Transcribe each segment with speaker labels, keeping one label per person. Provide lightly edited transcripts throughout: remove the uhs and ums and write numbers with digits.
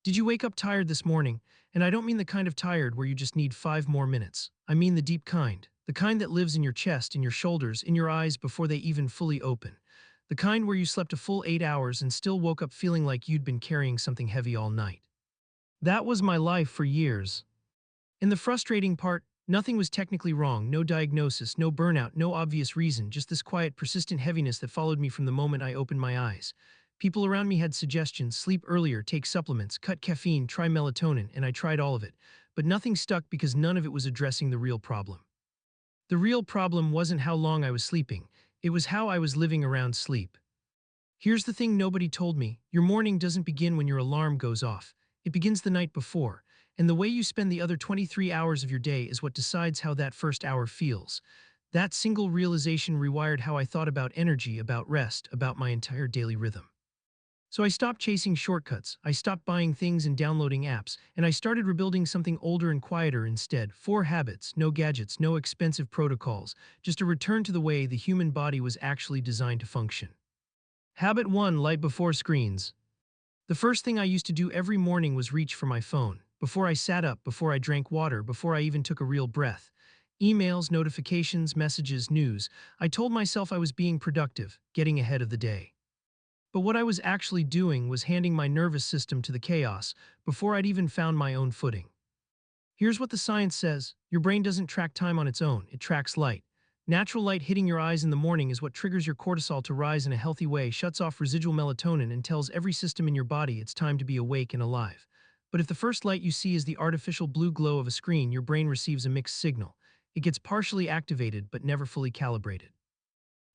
Speaker 1: Did you wake up tired this morning? And I don't mean the kind of tired where you just need 5 more minutes. I mean the deep kind. The kind that lives in your chest, in your shoulders, in your eyes before they even fully open. The kind where you slept a full 8 hours and still woke up feeling like you'd been carrying something heavy all night. That was my life for years. And the frustrating part, nothing was technically wrong, no diagnosis, no burnout, no obvious reason, just this quiet, persistent heaviness that followed me from the moment I opened my eyes. People around me had suggestions: sleep earlier, take supplements, cut caffeine, try melatonin, and I tried all of it. But nothing stuck because none of it was addressing the real problem. The real problem wasn't how long I was sleeping, it was how I was living around sleep. Here's the thing nobody told me: your morning doesn't begin when your alarm goes off, it begins the night before, and the way you spend the other 23 hours of your day is what decides how that first hour feels. That single realization rewired how I thought about energy, about rest, about my entire daily rhythm. So I stopped chasing shortcuts, I stopped buying things and downloading apps, and I started rebuilding something older and quieter instead. 4 habits, no gadgets, no expensive protocols, just a return to the way the human body was actually designed to function. Habit 1: Light before screens. The first thing I used to do every morning was reach for my phone. Before I sat up, before I drank water, before I even took a real breath. Emails, notifications, messages, news. I told myself I was being productive, getting ahead of the day. But what I was actually doing was handing my nervous system to the chaos before I'd even found my own footing. Here's what the science says: your brain doesn't track time on its own, it tracks light. Natural light hitting your eyes in the morning is what triggers your cortisol to rise in a healthy way, shuts off residual melatonin, and tells every system in your body it's time to be awake and alive. But if the first light you see is the artificial blue glow of a screen, your brain receives a mixed signal. It gets partially activated but never fully calibrated.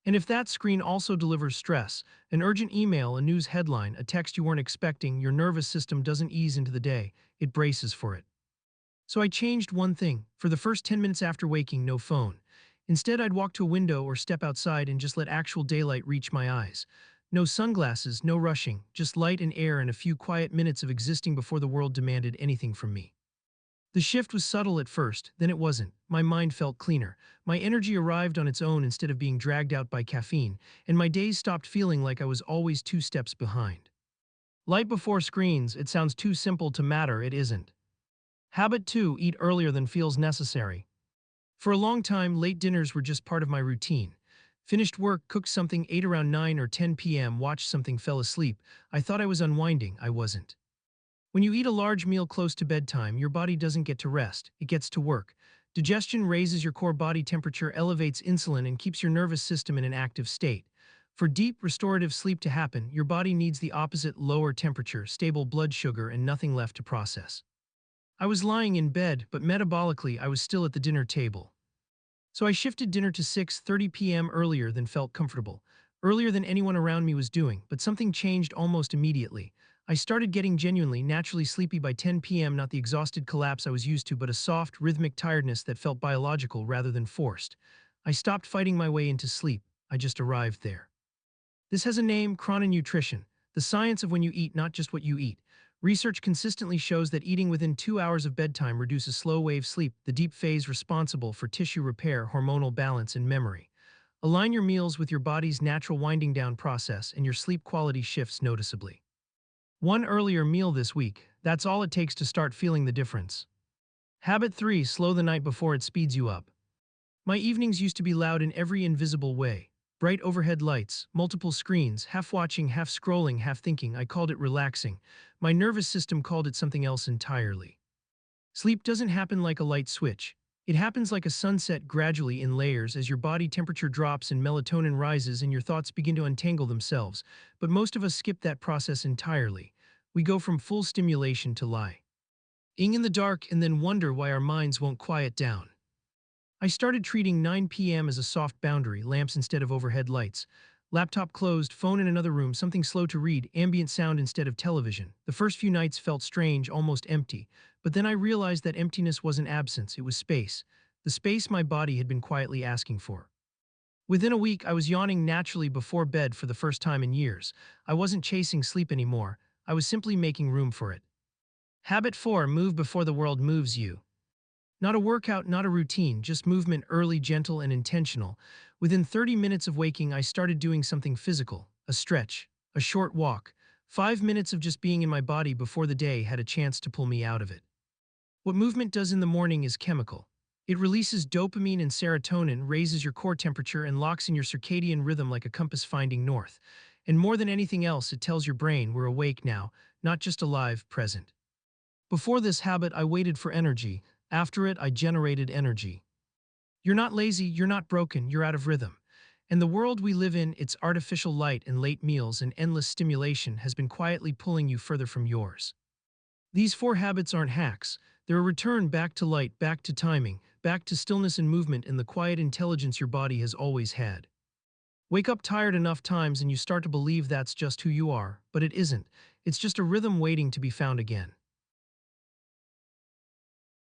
Speaker 1: And if that screen also delivers stress, an urgent email, a news headline, a text you weren't expecting, your nervous system doesn't ease into the day, it braces for it. So I changed one thing. For the first 10 minutes after waking, no phone. Instead, I'd walk to a window or step outside and just let actual daylight reach my eyes. No sunglasses, no rushing, just light and air and a few quiet minutes of existing before the world demanded anything from me. The shift was subtle at first, then it wasn't. My mind felt cleaner. My energy arrived on its own instead of being dragged out by caffeine, and my days stopped feeling like I was always 2 steps behind. Light before screens, it sounds too simple to matter, it isn't. Habit 2: Eat earlier than feels necessary. For a long time, late dinners were just part of my routine. Finished work, cooked something, ate around 9 or 10 p.m., watched something, fell asleep. I thought I was unwinding, I wasn't. When you eat a large meal close to bedtime, your body doesn't get to rest, it gets to work. Digestion raises your core body temperature, elevates insulin, and keeps your nervous system in an active state. For deep, restorative sleep to happen, your body needs the opposite: lower temperature, stable blood sugar, and nothing left to process. I was lying in bed, but metabolically I was still at the dinner table. So I shifted dinner to 6:30 p.m. earlier than felt comfortable, earlier than anyone around me was doing, but something changed almost immediately. I started getting genuinely, naturally sleepy by 10 p.m., not the exhausted collapse I was used to, but a soft, rhythmic tiredness that felt biological rather than forced. I stopped fighting my way into sleep, I just arrived there. This has a name: chrononutrition, the science of when you eat, not just what you eat. Research consistently shows that eating within 2 hours of bedtime reduces slow-wave sleep, the deep phase responsible for tissue repair, hormonal balance, and memory. Align your meals with your body's natural winding down process, and your sleep quality shifts noticeably. One earlier meal this week, that's all it takes to start feeling the difference. Habit 3: Slow the night before it speeds you up. My evenings used to be loud in every invisible way. Bright overhead lights, multiple screens, half watching, half scrolling, half thinking. I called it relaxing. My nervous system called it something else entirely. Sleep doesn't happen like a light switch. It happens like a sunset, gradually, in layers, as your body temperature drops and melatonin rises and your thoughts begin to untangle themselves. But most of us skip that process entirely. We go from full stimulation to lying in the dark and then wonder why our minds won't quiet down. I started treating 9 p.m. as a soft boundary: lamps instead of overhead lights. Laptop closed, phone in another room, something slow to read, ambient sound instead of television. The first few nights felt strange, almost empty. But then I realized that emptiness wasn't absence, it was space. The space my body had been quietly asking for. Within a week, I was yawning naturally before bed for the first time in years. I wasn't chasing sleep anymore, I was simply making room for it. Habit 4: Move before the world moves you. Not a workout, not a routine, just movement, early, gentle, and intentional. Within 30 minutes of waking, I started doing something physical: a stretch, a short walk, 5 minutes of just being in my body before the day had a chance to pull me out of it. What movement does in the morning is chemical. It releases dopamine and serotonin, raises your core temperature, and locks in your circadian rhythm like a compass finding north. And more than anything else, it tells your brain we're awake now, not just alive, present. Before this habit, I waited for energy. After it, I generated energy. You're not lazy, you're not broken, you're out of rhythm. And the world we live in, its artificial light and late meals and endless stimulation has been quietly pulling you further from yours. These four habits aren't hacks. They're a return back to light, back to timing, back to stillness and movement and the quiet intelligence your body has always had. Wake up tired enough times and you start to believe that's just who you are, but it isn't. It's just a rhythm waiting to be found again.